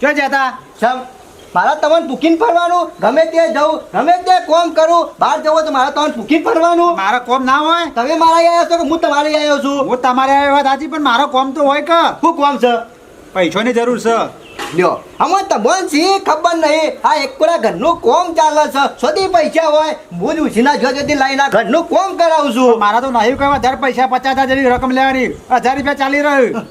ક્યાં જતા સમ મારા તમને પૂકીને ફરવાનું ગમે તે જવું ગમે તે કોમ કરું બહાર જવું તો મારા તમને પૂકીને ફરવાનું મારો કોમ ના હોય તમે મારા આવ્યા છો કે હું તમારે આવ્યો છું હું તમારે આવ્યો વાત સાચી પણ મારો કોમ તો હોય કે શું કોમ છે પૈસાની જરૂર છે લ્યો અમે તમને શી ખબર નહીં આ એકલા ઘરનું કોમ ચાલે છે સુધી પૈસા હોય હું જ ઉછીના જો જતી લાઈના ઘરનું કોમ કરાવું છું મારા તો નહીં કોઈ વધારે પૈસા 50,000 જેવી રકમ લેવાની 1000 રૂપિયા ચાલી રહ્યું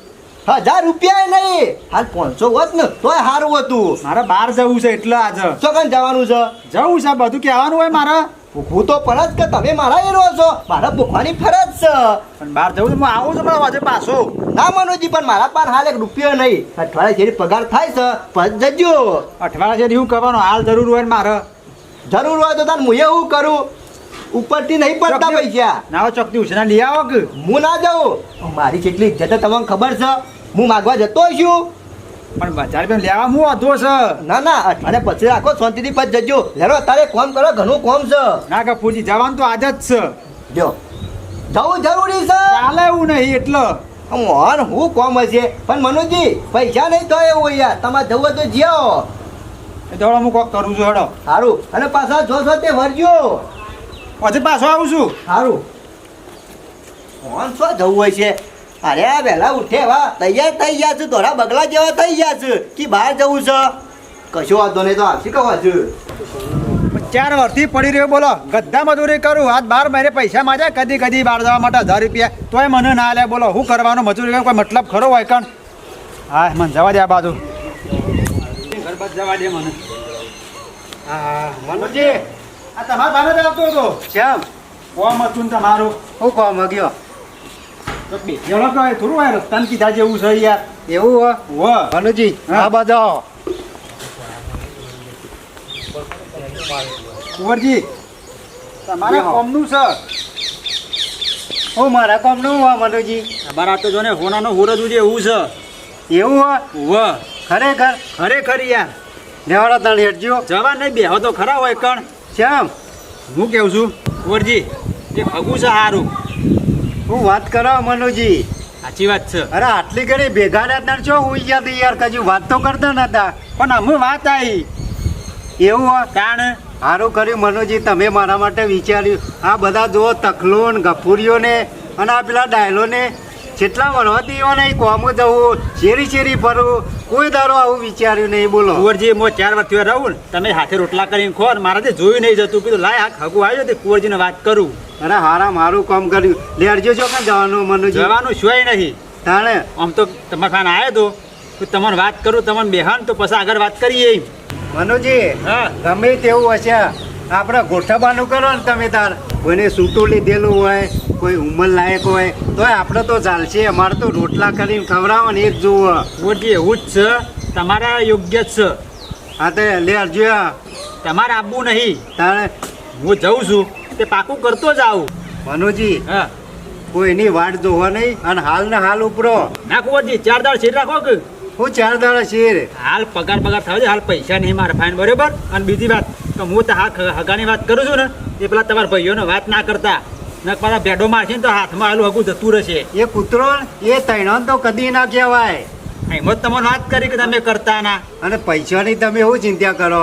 1000 રૂપિયા નહીં હાલ 500 હોત ને તોય સારું હતું મારે બહાર જવું છે એટલે આજે ચોકન જવાનું છે જવું છે બધું કહેવાનું હોય મારે ભૂખું તો ફરજ કે તમે મારા એ રહો છો મારા ભૂખવાની ફરજ છે પણ બહાર જવું તો હું આવું છું પણ આજે પાછો ના મનોજી પણ મારા પાસે હાલ 1 રૂપિયો નહીં અઠવાડિયે જેવી પગાર થાય છે પછી જજો અઠવાડિયા જેવું કરવાનું હાલ જરૂર હોય ને મારે જરૂર હોય તો તાર હું એવું કરું ઉપરથી નહીં પડતા પૈસા ના ચોકથી ઉછના લઈ આવો કે હું ના જાઉં મારી જેટલી ઇજ્જત તમને ખબર છે હું માગવા જતો છું પણ 1000 રૂપિયા લેવા હું વાંધો છે ના ના અને પછી રાખો શાંતિથી પછી જજો લેરો તારે કોમ કરો ઘણું કોમ છે ના કપૂરજી જવાનું તો આજ જ છે જો જવું જરૂરી છે ચાલે એવું નહીં એટલે મોહન હું કોમ હશે પણ મનુજી પૈસા નહીં તો એવું યાર તમારે જવું હોય તો જ્યો એ દોડો હું કોક કરું છું હેડો સારું અને પાછા જો તે વરજો પછી પાછો આવું છું સારું મોહન શું જવું હોય છે અરે આ વહેલા ઉઠે વા તૈયાર થઈ ગયા છે દોરા બગલા જેવા થઈ ગયા છે કે બહાર જવું છે કશો વાંધો નહીં તો આવશે કહો છું 4 વર્ષથી પડી રહ્યો બોલો ગધા મજૂરી કરું હાથ બાર મહિને પૈસા માંગ્યા કદી કદી બહાર જવા માટે 1000 રૂપિયા તોય મને ના લે બોલો શું કરવાનું મજૂરી કોઈ મતલબ ખરો હોય કણ હા મને જવા દે આ બાજુ ઘર બાદ જવા દે મને હા મનુજી આ તમારા બાને જ આવતો હતો શ્યામ કોમ હતું ને તમારું હું કોમ ગયો તો બે જણો કહે થોડું હોય રસ્તાને કીધા જેવું છે યાર એવું હો વાહ મનુજી હા. આ બાજુ કુંવરજી તમારા કોમનું છે હું મારા કોમનું હો મનુજી અમારા તો જો ને હોનાનો હુરજ ઉજે એવું છે એવું હો વાહ ખરેખર ખરેખર યાર લેવાડો તણ હેઠજો જવા નહીં બેહો તો ખરા હોય કણ શ્યામ હું કેવું છું કુંવરજી એ ભગું છે સારું હું વાત કરો મનુજી સાચી વાત છે અરે આટલી ઘડી ભેગા ના છો હું યાદ યાર કજુ વાત તો કરતા નતા પણ અમે વાત આવી એવું હો કારણ સારું કર્યું મનુજી તમે મારા માટે વિચાર્યું આ બધા જો તકલોન ગફુરીઓને અને આ પેલા ડાયલોને જેટલા વરવાતી નહીં કોમું જવું શેરી ફરવું કોઈ દારો આવું વિચાર્યું નહીં બોલો કુંવરજી હું 4 વર્ષથી રહું ને તમે હાથે રોટલા કરીને ખો ને મારાથી જોયું નહીં જતું કીધું લાય આ હગું આવ્યો તે કુંવરજીને વાત કરું અરે હારા મારું કામ કર્યું લેરજો છો કાં જવાનું મનુજી જવાનું શું નહીં તાણે આમ તો તમારા ખાન આવ્યો તો તમને વાત કરું તમને બેહાન તો પછી આગળ વાત કરીએ મનુજી હા ગમે તેવું હશે આપણે ગોઠવવાનું કરો ને તમે તાર કોઈને સૂટું લીધેલું હોય કોઈ ઉંમર લાયક હોય તો આપણે તો ચાલશે અમારે તો રોટલા કરીને ખવડાવો ને એ જ જોવો કુંવરજી એવું જ છે તમારા યોગ્ય જ છે હા તો લેરજો તમારે આપવું નહીં તાણે હું જઉં છું તે પાકું કરતો જ આવું મનુજી હા કોઈની વાટ જોવો નહીં અને હાલ ને હાલ ઉપરો ના કુંવરજી 4 દાળ શેર રાખો કે હું 4 દાડા શેર હાલ પગાર થયો છે હાલ પૈસા નહીં મારે ફાઈન બરોબર અને બીજી વાત કે હું તો હગાની વાત કરું છું ને એ પેલા તમારા ભાઈઓને વાત ના કરતા ને પાછા ભેડો મારશે ને તો હાથમાં આલું હગું જતું રહેશે એ કૂતરો એ તૈણો તો કદી ના કહેવાય એમ જ તમને વાત કરી કે તમે કરતા ના અને પૈસાની તમે શું ચિંતા કરો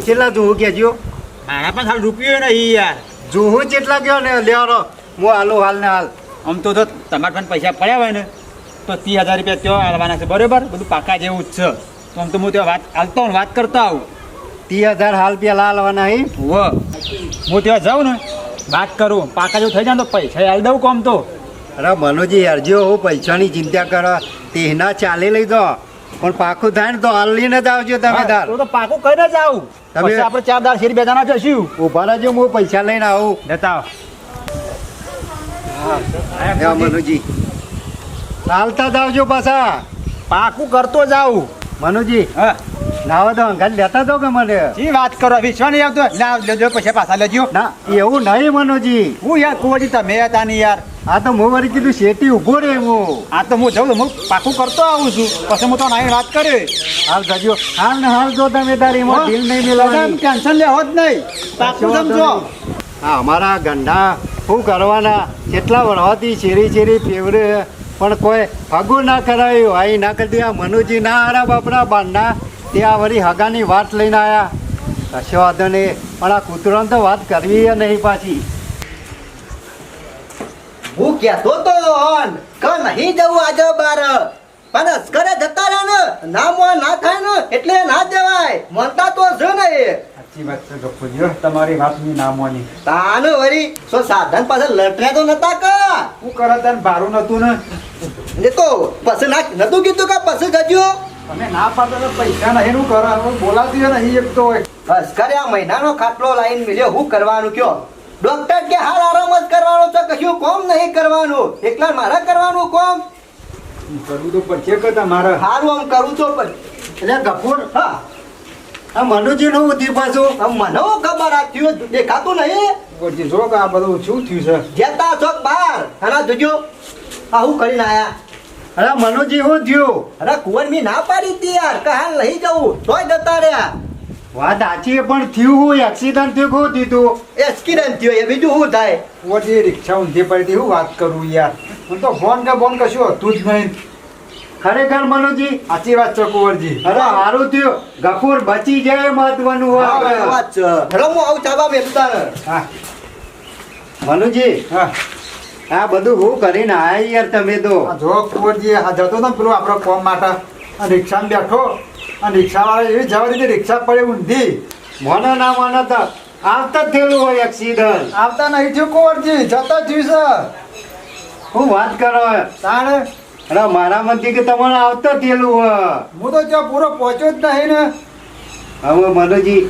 કેટલા જોવું કહેજો મારા પણ હાલ રૂપિયો નહીં યાર જોવું જેટલા કહો ને લેવાનો હું હાલું હાલ ને હાલ આમ તો જો તમારા પણ પૈસા પડ્યા હોય ને તો 30,000 રૂપિયા ત્યાં આવવાના છે બરોબર બધું પાકા જેવું જ છે તો આમ તો હું ત્યાં વાત હાલતો વાત કરતો આવું 30,000 હાલ પેલા હાલવાના હી હું ત્યાં જાઉં ને વાત કરું પાકા જેવું થઈ જાય ને તો પૈસા હાલ દઉં કોમ તો અરે મનોજી યારજો હું પૈસાની ચિંતા કરો તેના ચાલી લઈ દો પણ પાકું થાય ને તો હાલ લઈને જ આવજો તમે તાર તો પાકું કરીને જ આવું તમે- પછી આપણે 4 દાળ શેર બે જણા જશું ઉભા રહેજો હું પૈસા લઈને આવું જતા હે મનુજી ચાલતા જ આવજો પાછા પાકું કરતો જ આવું મનુજી હા નાવા તો અંગાત લેતા તો કે મને જી વાત કરો વિશ્વાસ નહીં આવતો ના લેજો પૈસા પાછા લેજો ના એવું નહીં મનુજી હું યાર કુંવરજી તમે હતા નહીં યાર આ તો હું વળી કીધું શેટી ઉભો રે હું આ તો હું જાઉં હું પાકું કરતો આવું છું પછી હું તો નાઈ વાત કરી હાલ જજો હાલ ને હાલ જો તમે તારી એમાં ઢીલ નહીં મિલવાની ટેન્શન લેવો જ નહીં પાકું સમજો હા અમારા ગંડા શું કરવાના કેટલા વરવાથી શેરી ફેવરે પણ કોઈ હગું ના કરાયું આઈ ના કરી આ મનુજી ના હારા બાપડા બાંડા ત્યાં વળી હગાની વાત લઈને આવ્યા કશો વાંધો નહીં પણ આ કૂતરાને તો વાત કરવી નહીં પાછી. હું કહેતો તો હોન કે નહીં જવું આજે બાર પણ અસ્કરે જતા રહ્યા ને ના મોં ના થાય ને એટલે ના જવાય મનતા તો છે ને એ સાચી વાત છે ગફુરજી, તમારી વાતની ના મોની. તાને વળી સો સાધન પાસે લટર્યા તો નતા કા હું કરે તને ભારું નતું ને, એ તો પછી ના નતું કીધું કે પછી જજો તમે ના પાડો તો પૈસા નહીં નું કરો, હવે બોલાતી નહીં એક તો હોય. અસ્કરે આ મહિનાનો ખાટલો લાઈન મળ્યો હું કરવાનું કયો ડોક્ટર કે હાલ આરામ જ કરવાનો છે કશું કોમ નહીં કરવાનું એકલા મારે કરવાનું કોમ કરવું તો પડશે કે તમારે. સારું આમ કરું તો પણ એટલે ગફુર હા આ મનુજીનું ઉધી પાછું આમ મને હું ખબર આ થયું દેખાતું નહીં ગફુરજી જો કે આ બધું શું થયું છે. જતા ચોક બાર અને જોજો આ હું કરીને આયા અરે મનુજી શું થયું? અરે કુંવર મી ના પાડી હતી યાર કે હાલ નહીં જવું તોય જતા રહ્યા વાત સાચી પણ થયું હું એક્સિડન્ટ થયું શું દીધું? એક્સિડન્ટ થયો એ બીજું શું થાય કુંવરજી રિક્ષા ઊંધી પડી હતી, હું વાત કરું યાર. હું તો ફોન કે બોન કશું હતું જ નહીં. ખરેખર મનુજી સાચી વાત છે કુંવરજી. અરે સારું થયું ગફુર બચી જાય મહત્વનું હા, હોય. વાત છે હેલો હું આવું ચાબા બેસતા ને હા મનુજી હા આ બધું હું કરીને આયા યાર તમે તો. આ જો કુંવરજી આ જતો હતો ને પેલો આપણો કોમ માટે આ રિક્ષામાં બેઠો અને રિક્ષાવાળા એવી જવા દીધી રિક્ષા પડે ઊંધી મને ના મને તો આવતા જ થયેલું હોય એક્સિડન્ટ. આવતા નહીં થયું કુંવરજી, જતા થયું છે. હું વાત કરો તાણે અરે મારા મનથી કે તમારે આવતા થયેલું હોય. હું તો ત્યાં પૂરો પહોંચ્યો જ નહીં ને. હવે મનુજી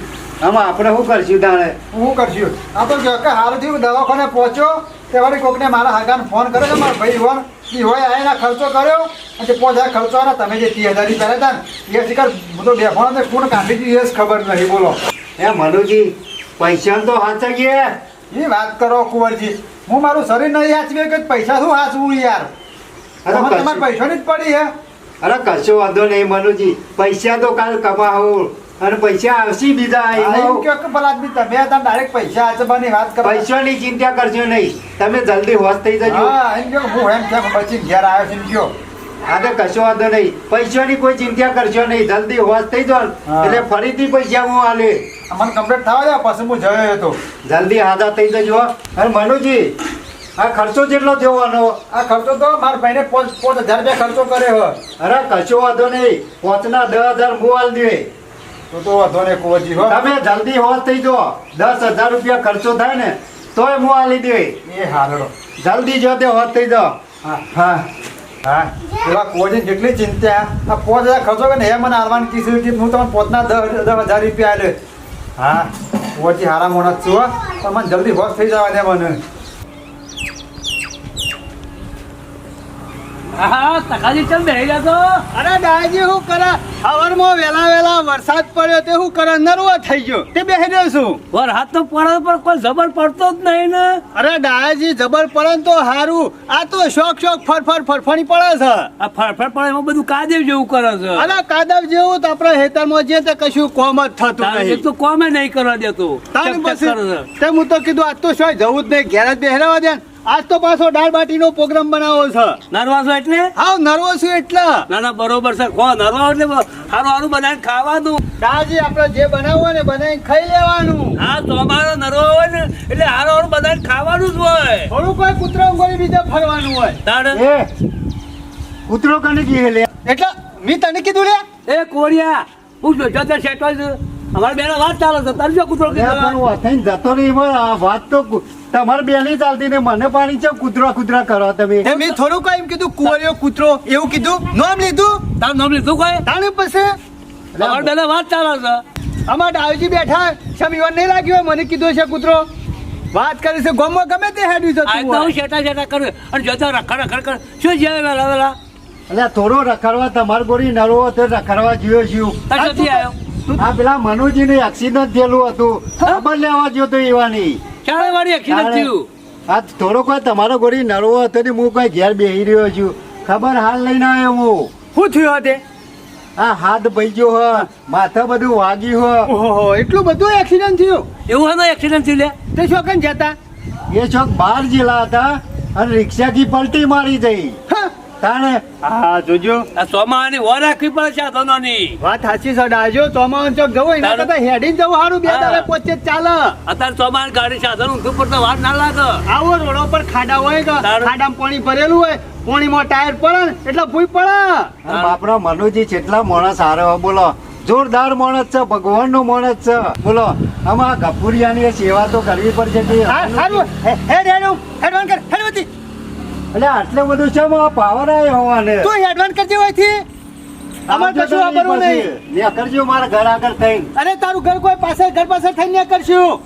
આમાં આપણે શું કરશું તાણે? હું કરશું આ તો જો કે હાલ થયું દવાખાને પહોંચ્યો તે વળી કોકને મારા હાકાને ફોન કર્યો કે મારા ભાઈ હોય એ હોય આવીને ખર્ચો કર્યો અને 5000 ખર્ચો આવ્યો. તમે જે 30000 કર્યા હતા ને એ શિકાર હું તો બેફાણો ને કોણ કાઢી દીધી એ જ ખબર નહીં. બોલો એ મનુજી પૈસા તો હાચવીએ. એ વાત કરો કુંવરજી, હું મારું શરીર નહીં હાચવે કે પૈસા શું હાચવું યાર. અરે તમારે કશું- તમારે પૈસાની જ પડી હે. અરે કશો વાંધો નહીં મનુજી, પૈસા તો કાલ કમાવું અને પૈસા આવશે બીજા. આ એમ એમાં કહો કે ભલા આદમી તમે હતા ડાયરેક્ટ પૈસા હાચવાની વાત કરો. પૈસાની ચિંતા કરજો નહીં, તમે જલ્દી હોશ થઈ જજો. હા એમ કહો હું એમ કેમ બચીને ઘેર આવ્યો છે એમ કહો. હા તો કશો વાંધો નહીં, પૈસાની કોઈ ચિંતા કરજો નહીં, જલ્દી હોશ થઈ જાઓ ને. હા. એટલે ફરીથી પૈસા હું આલે. મને કમ્પ્લીટ થવા દે પછી હું જયો હતો. જલ્દી હાજર થઈ જજો. અને મનુજી આ ખર્ચો કેટલો થવાનો? આ ખર્ચો તો મારા ભાઈને 5000 રૂપિયા ખર્ચો કર્યો હે. અરે કશો વાંધો નહીં, 5 ના 10,000 હું આલ દે. તો વાંધો નહીં કુંવરજી હો. તમે જલ્દી હોશ થઈ જાઓ. 10,000 રૂપિયા ખર્ચો થાય ને તોય હું આલી દે. એ હાલો. જલ્દી જો તે હોશ થઈ જાઓ. હા હા હા પેલા કુંવરજી જેટલી ચિંતા આ 5000 ખર્ચો કે ને એ મને હાલવાની કીધું હતી હું તમને 5,000 રૂપિયા આલે. હા કુંવરજી હારા મોણસ છું હો. તમને જલ્દી હોશ થઈ જવા દે મને. હા તકાજી ચલ બેહી જા તો. અરે દાદાજી શું કરે સવારમાં વેલા વરસાદ પડ્યો તે શું કરે નરવો થઈ ગયો તે બેસી રહ્યો છું વરસાદ તો પડે પણ કોઈ જબર પડતો જ નહીં ને. અરે દાદાજી જબર પડે ને તો સારું આ તો શોખ ફરફણી પડે છે આ ફરફર પડે એમાં બધું કાદેવ જેવું કરે છે. અરે કાદવ જેવું તો આપણે હેતરમાં જે તે કશું કોમ જ થતું તારે નહીં એક તો કોમે નહીં કરવા દેતો. તારી ચક ચક પછી કરે છે. તે હું તો કીધું આજ તો શું જવું જ નહીં ઘેર જ બેહરાવા દે ને. આજ તો પાછો દાળ બાટીનો પ્રોગ્રામ બનાવો છે નરવા છો એટલે હાવ નર્વો છું એટલે ના ના બરોબર છે. કો નરવા એટલે સારું સારું બનાવીને ખાવાનું. દાદાજી આપણે જે બનાવવું હોય ને બનાવીને ખાઈ લેવાનું હા તો અમારો નરવા હોય ને એટલે સારું સારું બનાવીને ખાવાનું જ હોય. થોડું કોઈ કૂતરો ગોળી બીજે ફરવાનું હોય તારે એ કૂતરો કને ગઈ લે? એટલે મેં તને કીધું રે એ કોરિયા હું જો તે સેટ હોય છે અમારે બેને વાત ચાલે છે તારે જો કૂતરો અરે પણ કીધું. હું થઈને જતો રહી. એમાં આ વાત તો તમારે બે નહીં ચાલતી ને મને પાણી છે કૂતરા કરો તમે. તે મેં થોડું કઈ એમ કીધું કુંવરિયો કૂતરો એવું કીધું નામ લીધું તારું નામ લીધું કોઈ? તાણે પછી અમારે બેને વાત ચાલે છે. અમારા ડાયોજી બેઠા શમીવાન નહીં લાગ્યો હોય મને કીધું છે કૂતરો વાત કરી છે ગોમમાં ગમે તે હેડ્યું છે આજ તો હું શેટા કરું અને જોતા રખડ કર શું જાય વેલા વેલા એટલે થોડો રખડવા તમાર ગોળી નરવો તો રખડવા જ્યો છું. તાર ક્યાંથી આવ્યો? આ પેલા મનુજી ને એક્સિડન્ટ થયેલું હતું ખબર લેવા ગયો તો એવાની. ચાલે વાળી એક્સિડન્ટ થયું. આ થોડો કોઈ તમારો ગોળી નરવો હતો ને હું કોઈ ઘેર બેહી રહ્યો છું. ખબર હાલ લઈને આવ્યો હું. શું થયું હતે આ હાથ ભઈજો હ માથા બધું વાગ્યું હ. ઓહો એટલું બધું એક્સિડન્ટ થયું એવું હતું એક્સિડન્ટ થયું લે. તે શું કઈ જતા એ છોક બહાર જેલા હતા અને રિક્ષાથી પલટી મારી જઈ. હા તાણે હા જોજો આ ચોમાની વો રાખવી પડે સાધનોની. વાત સાચી છે ડાજો ચોમાસું ચોક જવું એના તારું- કરતા હેડીને જવું સારું બે હા. દાડે પહોંચે જ ચાલે અત્યારે ચોમાની ગાડી સાધન ઊંધું પડતા વાર ના લાગે. આવો રોડો પર ખાડા હોય કે તારું- ખાડામાં પાણી ભરેલું હોય પાણીમાં ટાયર પડે ને એટલે ભૂઈ પડે અને બાપરા મનુજી કેટલા માણસ સારો બોલો જોરદાર માણસ છે ભગવાન નો માણસ છે બોલો આમાં ગફુરિયાની સેવા તો કરવી પડશે કે હા સારું હેડ હેડવાન કર હેડવાતી એટલે આટલું બધું છે પાવર આવ્યો હોવાને તું હેડવાન કરજે હોયથી અમાર કશું વાપરવું નહીં ને કરજો મારા ઘર આગળ થઈને અરે તારું ઘર કોઈ પાસે ઘર પાસે થઈને કરશું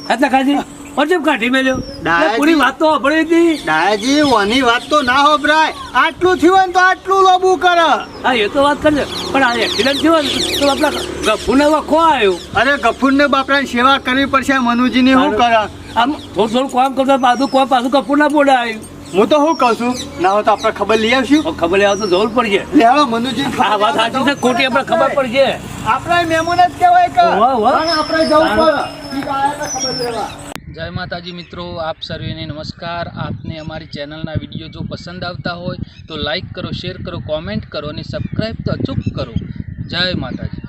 એટલે કાજી પરચમ કાઢી મેલ્યો. ડાયાજી. એટલે પૂરી વાત તો સાંભળી હતી. દાદાજી ઓની વાત તો ના હોભરાય આટલું થયું હોય ને તો આટલું લોબું કરે હા એ તો વાત કરજે પણ આ એક્સિડન્ટ થયો ને તો આપણા ગફુને વખો આવ્યો. અરે ગફુર ને બાપરાની સેવા કરવી પડશે મનુજી ની શું કરે આમ થોડું થોડું કામ કરતા પાછું ગફુર ના બોડા આવ્યું. હું તો શું કહું છું ના હોય તો આપણે ખબર લઈ આવશું હવે ખબર આવે તો જરૂર પડશે. લેવા મનુજી આ વાત સાચી છે ખોટી આપણે ખબર પડશે. આપણા મહેમાન જ કહેવાય કે વાહ, વાહ. અને આપણે જવું પડે ઈ આયા તો ખબર લેવા જય માતાજી મિત્રો, આપ સર્વેને નમસ્કાર. આપને અમારી ચેનલના વિડીયો જો પસંદ આવતા હોય તો લાઈક કરો, શેર કરો, કોમેન્ટ કરો અને સબસ્ક્રાઈબ તો અચૂક કરો. જય માતાજી.